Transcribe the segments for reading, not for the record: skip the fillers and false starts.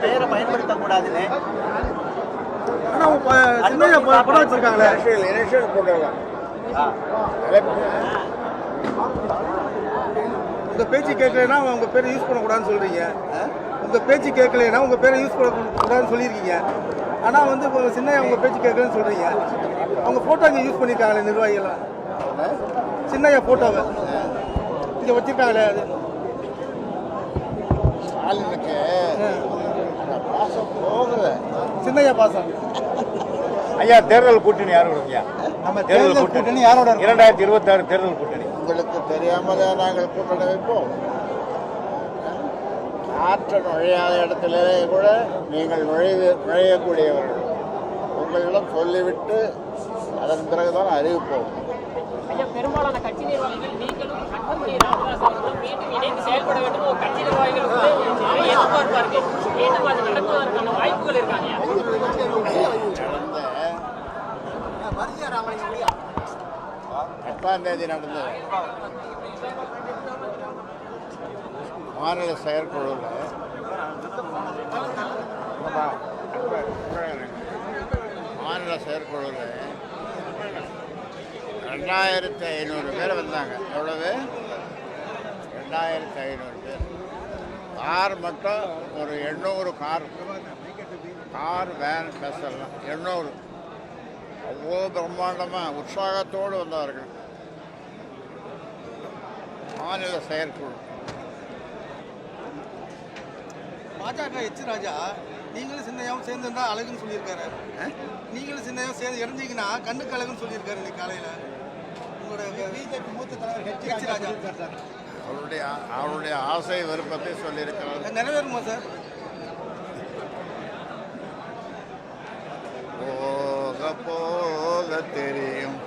பெயரை பயன்படுத்தக்கூடாதுன்னு. படம் வச்சிருக்காங்களே உங்க பேச்சு கேட்கலன்னா உங்க பேரை யூஸ் பண்ணக்கூடாதுன்னு சொல்றீங்க. உங்க பேச்சு கேட்கலன்னா உங்க பேரை யூஸ் பண்ணக்கூடாதுன்னு சொல்லியிருக்கீங்க. ஆனா வந்து சின்னையா உங்க பேச்சு கேட்கலன்னு சொல்றீங்க. அவங்க போட்டோ இங்க யூஸ் பண்ணிருக்காங்களே நிர்வாகிகள், சின்னையா போட்டோவை இங்க வச்சிருக்காங்களே. அது சின்னையா பாசம். ஐயா, தேர்தல் கூட்டணி யாரோட? நம்ம தேர்தல் கூட்டணி யாரோட? 2026 தேர்தல் கூட்டணி. உங்களுக்கு தெரியாமல நாங்கள் கூட்டணி வைப்போம். ஆற்ற நுழையாத இடத்திலே கூட நீங்கள் நுழையக்கூடியவர்கள். உங்களிடம் சொல்லிவிட்டு அதன் பிறகுதான் அறிவிப்போம். பெரும்பாலான கட்சி நிர்வாகிகள் நீங்களும் அன்புமணி ராமதாஸ் அவர்களும் மீண்டும் இணைந்து செயல்பட வேண்டும். ஒரு கட்சி நிர்வாகிகள் எதிர்பார்ப்பார்கள். மீண்டும் அது நடப்பதற்கான வாய்ப்புகள் இருக்காங்க. 8ஆம் தேதி நடந்தது மாநில செயற்குழுவில் மாநில செயற்குழுவில் 2500 பேர் வந்தாங்க. எவ்வளவு? 2500 பேர். கார் மட்டும் ஒரு 800 கார் வேன் பஸ் எல்லாம் 800. அவ்வளோ பிரம்மாண்டமாக உற்சாகத்தோடு வந்தார்கள் மாநில செயற்குழு. பாஜக எச் ராஜா நீங்களும் சின்னையாவும் சேர்ந்துருந்தா அழகுன்னு சொல்லியிருக்காரு. நீங்களும் சின்னையாவும் சேர்ந்து இறந்தீங்கன்னா கண்ணுக்கு அழகுன்னு சொல்லியிருக்காரு இன்னைக்கு காலையில். உங்களோட பிஜேபி மூத்த தலைவர் எச் ராஜா அவருடைய ஆசை விருப்பத்தை சொல்லியிருக்கிறார். நிறைவேறுமா சார்? போக போக தெரியும்.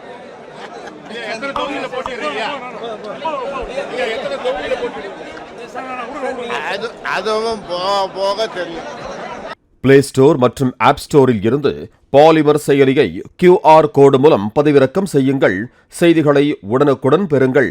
அதுவும் போக போக தெரியும். பிளே ஸ்டோர் மற்றும் ஆப் ஸ்டோரில் இருந்து பாலிமர் செயலியை QR கோடு மூலம் பதிவிறக்கம் செய்யுங்கள். செய்திகளை உடனுக்குடன் பெறுங்கள்.